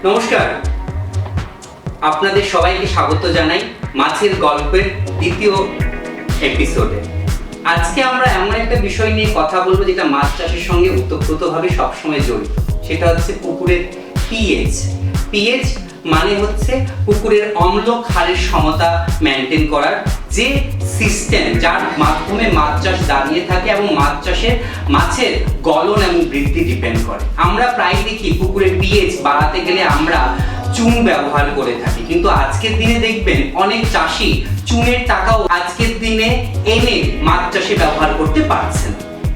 নমস্কার, আপনাদের সবাইকে স্বাগত জানাই মাছের গল্পের দ্বিতীয় এপিসোডে। আজকে আমরা এমন একটা বিষয় নিয়ে কথা বলবো যেটা মাছ চাষের সঙ্গে ওতপ্রোতভাবে সবসময় জড়িত। সেটা হচ্ছে পুকুরের পিএইচ। পিএইচ মানে হচ্ছে পুকুরের অম্ল ক্ষারের সমতা মেনটেন করার যে সিস্টেম, যার মাধ্যমে মাছ চাষ দাঁড়িয়ে থাকে এবং মাছের গলন এবং বৃদ্ধি ডিপেন্ড করে। আমরা প্রায় দেখি পুকুরের পিএইচ বাড়াতে গেলে আমরা চুন ব্যবহার করে থাকি, কিন্তু আজকের দিনে দেখবেন অনেক চাষি চুনের টাকাও আজকের দিনে এনে মাছ চাষে ব্যবহার করতে পারছেন।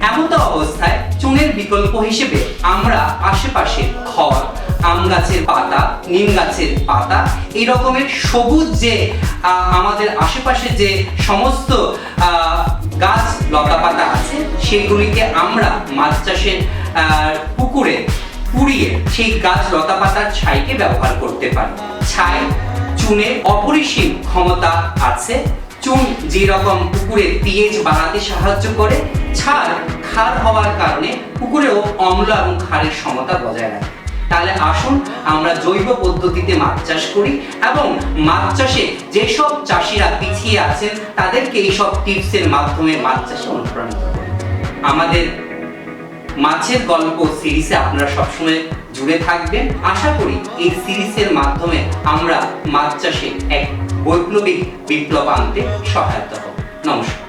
এমন তো অবস্থায় চুনের বিকল্প হিসেবে আমরা আশেপাশে খড়, আম গাছের পাতা, নিম গাছের পাতা, এই রকমের সবুজ যে আমাদের আশেপাশে যে সমস্ত গাছ লতা পাতা আছে সেগুলিকে আমরা মাছ চাষের পুকুরে পুড়িয়ে সেই গাছ লতা পাতার ছাইকে ব্যবহার করতে পারি। ছাই চুনের অপরিসীম ক্ষমতা আছে। চুন যে রকম পুকুরে পিএইচ বাড়াতে সাহায্য করে, ক্ষার হওয়ার কারণে পুকুরেও অম্ল এবং ক্ষারের সমতা বজায় রাখে। তাহলে আসুন আমরা জৈব পদ্ধতিতে মাছ চাষ করি এবং মাছ চাষে যেসব চাষিরা পিছিয়ে আছেন তাদেরকে এইসব টিপসের মাধ্যমে মাছ চাষে অনুপ্রাণিত করি। আমাদের মাছের গল্প সিরিজে আপনারা সবসময় জুড়ে থাকবেন। আশা করি এই সিরিজের মাধ্যমে আমরা মাছ চাষে এক বৈপ্লবিক বিপ্লব আনতে সহায়তা হব। নমস্কার।